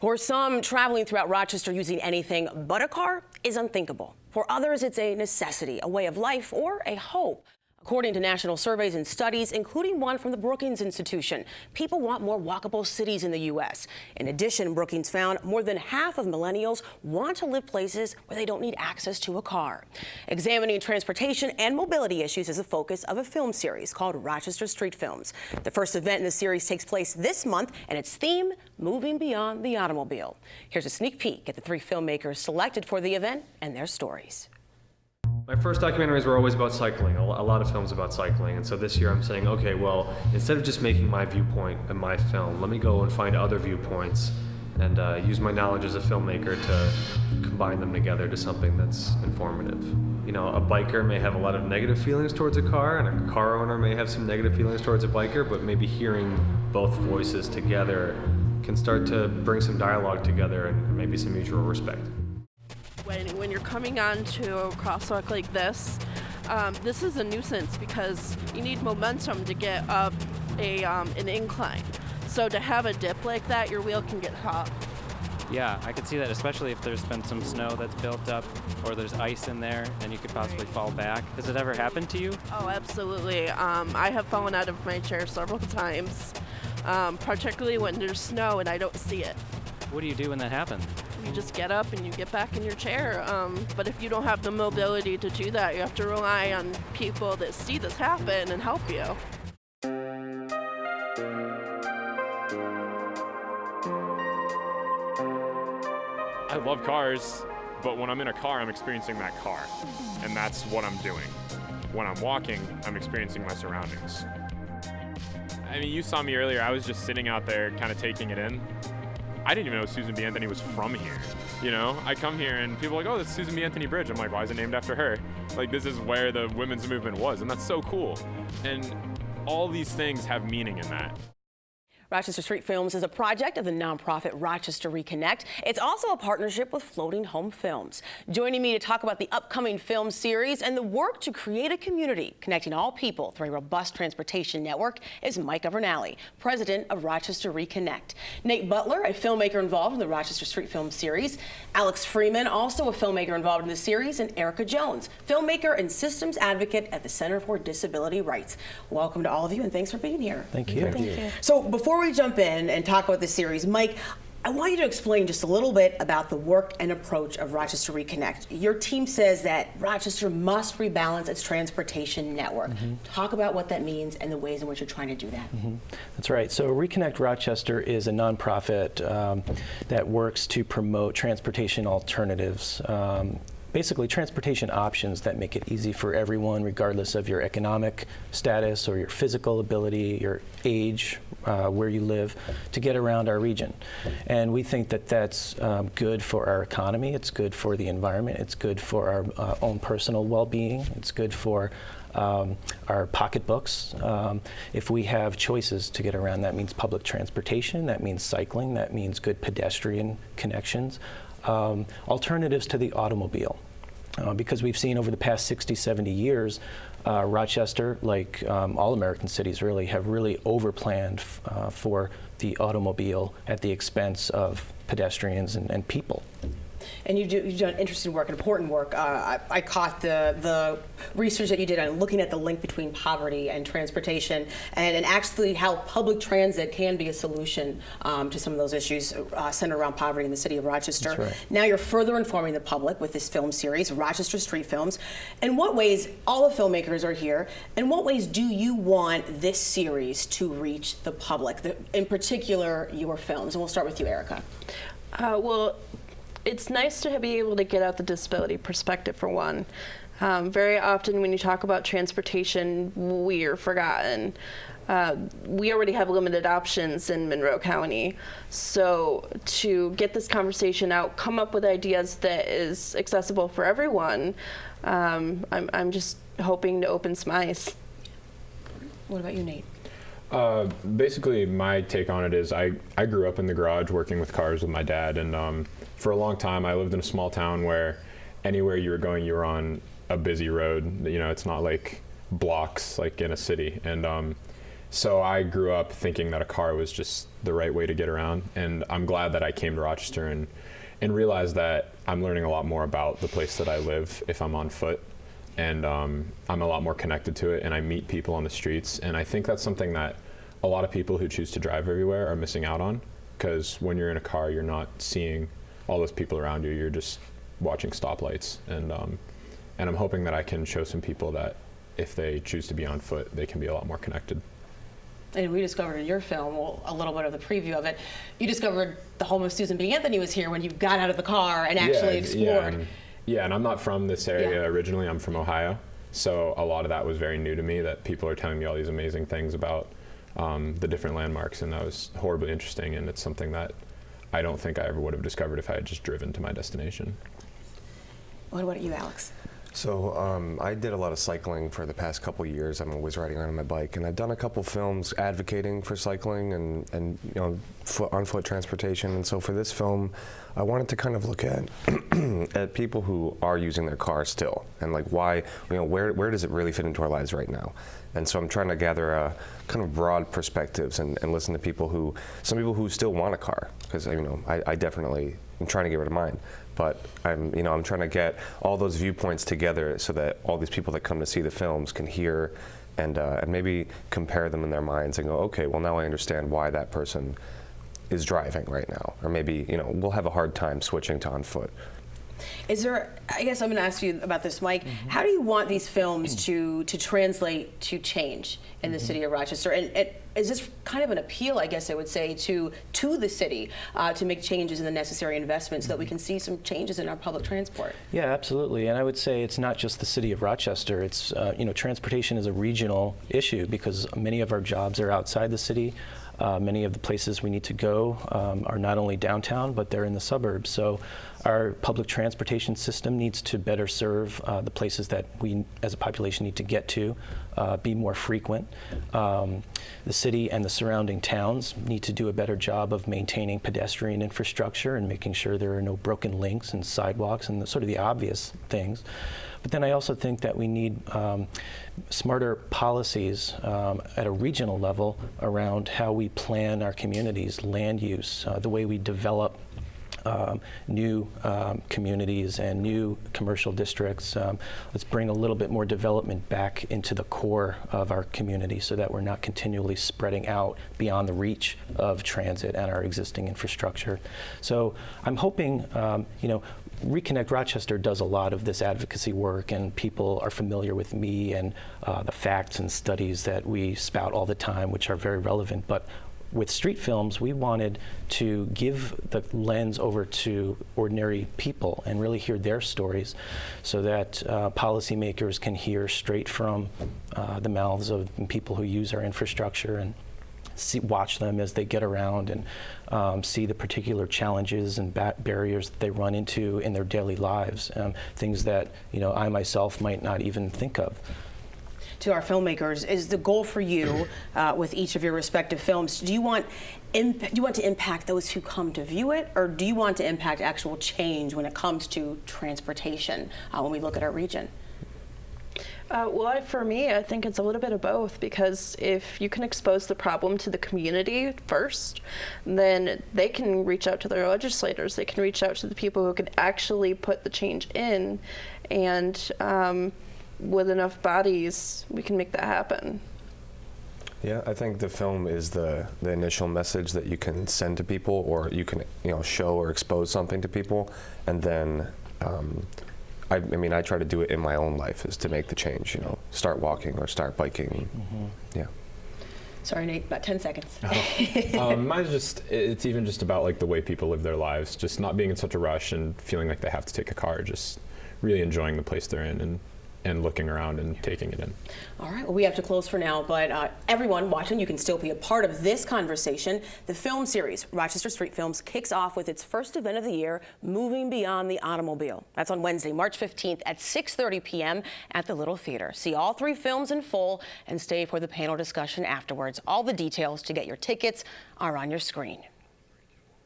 For some, traveling throughout Rochester using anything but a car is unthinkable. For others, it's a necessity, a way of life, or a hope. According to national surveys and studies, including one from the Brookings Institution, people want more walkable cities in the U.S. In addition, Brookings found more than half of millennials want to live places where they don't need access to a car. Examining transportation and mobility issues is the focus of a film series called Rochester Street Films. The first event in the series takes place this month, and its theme, Moving Beyond the Automobile. Here's a sneak peek at the 3 filmmakers selected for the event and their stories. My first documentaries were always about cycling, a lot of films about cycling, and so this year I'm saying, okay, well, instead of just making my viewpoint in my film, let me go and find other viewpoints and use my knowledge as a filmmaker to combine them together to something that's informative. You know, a biker may have a lot of negative feelings towards a car, and a car owner may have some negative feelings towards a biker, but maybe hearing both voices together can start to bring some dialogue together and maybe some mutual respect. When you're coming onto a crosswalk like this, this is a nuisance because you need momentum to get up an incline. So to have a dip like that, your wheel can get hot. Yeah, I could see that, especially if there's been some snow that's built up or there's ice in there and you could possibly fall back. Has it ever happened to you? Oh, absolutely. I have fallen out of my chair several times, particularly when there's snow and I don't see it. What do you do when that happens? You just get up and you get back in your chair. But if you don't have the mobility to do that, you have to rely on people that see this happen and help you. I love cars, but when I'm in a car, I'm experiencing that car. And that's what I'm doing. When I'm walking, I'm experiencing my surroundings. I mean, you saw me earlier. I was just sitting out there kind of taking it in. I didn't even know Susan B. Anthony was from here. You know, I come here and people are like, oh, that's Susan B. Anthony Bridge. I'm like, why is it named after her? Like, this is where the women's movement was, and that's so cool. And all these things have meaning in that. Rochester Street Films is a project of the nonprofit Rochester Reconnect. It's also a partnership with Floating Home Films. Joining me to talk about the upcoming film series and the work to create a community connecting all people through a robust transportation network is Mike Governale, president of Rochester Reconnect. Nate Butler, a filmmaker involved in the Rochester Street Film series. Alex Freeman, also a filmmaker involved in the series. And Erica Jones, filmmaker and systems advocate at the Center for Disability Rights. Welcome to all of you, and thanks for being here. Thank you. Thank you. So before we jump in and talk about the series, Mike, I want you to explain just a little bit about the work and approach of Rochester Reconnect. Your team says that Rochester must rebalance its transportation network. Talk about what that means and the ways in which you're trying to do that. That's right. So Reconnect Rochester is a nonprofit that works to promote transportation alternatives. Basically transportation options that make it easy for everyone, regardless of your economic status or your physical ability, your age, where you live, to get around our region. And we think that that's good for our economy, it's good for the environment, it's good for our own personal well-being, it's good for our pocketbooks. If we have choices to get around, that means public transportation, that means cycling, that means good pedestrian connections. Alternatives to the automobile. Because we've seen over the past 60, 70 years, Rochester, like all American cities really, have really overplanned for the automobile at the expense of pedestrians and people. And you've done interesting work and important work. I caught the research that you did on looking at the link between poverty and transportation, and actually how public transit can be a solution to some of those issues centered around poverty in the city of Rochester. That's right. Now you're further informing the public with this film series, Rochester Street Films. In what ways, all the filmmakers are here, in what ways do you want this series to reach the public, in particular your films? And we'll start with you, Erica. Well, it's nice to be able to get out the disability perspective, for one. Very often when you talk about transportation, we are forgotten. We already have limited options in Monroe County. So to get this conversation out, come up with ideas that is accessible for everyone, I'm just hoping to open some eyes. What about you, Nate? Basically, my take on it is I grew up in the garage working with cars with my dad, and for a long time I lived in a small town where anywhere you were going, you were on a busy road. You know, it's not like blocks like in a city. And So I grew up thinking that a car was just the right way to get around, and I'm glad that I came to Rochester and realized that I'm learning a lot more about the place that I live if I'm on foot, and I'm a lot more connected to it, and I meet people on the streets, and I think that's something that a lot of people who choose to drive everywhere are missing out on, because when you're in a car, you're not seeing all those people around you, you're just watching stoplights, and I'm hoping that I can show some people that if they choose to be on foot, they can be a lot more connected. And we discovered in your film, well, a little bit of the preview of it, you discovered the home of Susan B. Anthony was here when you got out of the car and actually explored. Yeah, and I'm not from this area originally. I'm from Ohio. So a lot of that was very new to me, that people are telling me all these amazing things about the different landmarks, and that was horribly interesting, and it's something that I don't think I ever would have discovered if I had just driven to my destination. What about you, Alex? So I did a lot of cycling for the past couple years. I'm always riding around on my bike, and I've done a couple films advocating for cycling and you know, on foot transportation. And so for this film, I wanted to kind of look at at people who are using their car still, and like why, you know, where does it really fit into our lives right now? And so I'm trying to gather a kind of broad perspectives and listen to people some people who still want a car, because you know I definitely am trying to get rid of mine. But I'm trying to get all those viewpoints together so that all these people that come to see the films can hear and maybe compare them in their minds and go, okay, well now I understand why that person is driving right now, or maybe we'll have a hard time switching to on foot. Is there, I guess I'm going to ask you about this, Mike. Mm-hmm. How do you want these films to translate to change in the city of Rochester? And is this kind of an appeal, I guess I would say, to the city to make changes in the necessary investments so that we can see some changes in our public transport? Yeah, absolutely. And I would say it's not just the city of Rochester. It's, transportation is a regional issue because many of our jobs are outside the city. Many of the places we need to go are not only downtown, but they're in the suburbs. So our public transportation system needs to better serve the places that we as a population need to get to, be more frequent. The city and the surrounding towns need to do a better job of maintaining pedestrian infrastructure and making sure there are no broken links and sidewalks and sort of the obvious things. But then I also think that we need smarter policies at a regional level around how we plan our communities, land use, the way we develop new communities and new commercial districts. Let's bring a little bit more development back into the core of our community so that we're not continually spreading out beyond the reach of transit and our existing infrastructure. So I'm hoping, Reconnect Rochester does a lot of this advocacy work, and people are familiar with me and the facts and studies that we spout all the time, which are very relevant. But with street films, we wanted to give the lens over to ordinary people and really hear their stories so that policymakers can hear straight from the mouths of people who use our infrastructure and watch them as they get around and see the particular challenges and barriers that they run into in their daily lives, things that I myself might not even think of. To our filmmakers, is the goal for you with each of your respective films, do you want to impact those who come to view it, or do you want to impact actual change when it comes to transportation when we look at our region? For me, I think it's a little bit of both, because if you can expose the problem to the community first, then they can reach out to their legislators, they can reach out to the people who can actually put the change in, and with enough bodies, we can make that happen. Yeah, I think the film is the initial message that you can send to people, or you can show or expose something to people, and then I try to do it in my own life, is to make the change, start walking or start biking. Mm-hmm. Yeah. Sorry, Nate, about 10 seconds. Mine's it's even just about like the way people live their lives, just not being in such a rush and feeling like they have to take a car, just really enjoying the place they're in and looking around and taking it in. All right, well, we have to close for now, but everyone watching, you can still be a part of this conversation. The film series, Rochester Street Films, kicks off with its first event of the year, Moving Beyond the Automobile. That's on Wednesday, March 15th at 6:30 p.m. at the Little Theater. See all 3 films in full and stay for the panel discussion afterwards. All the details to get your tickets are on your screen.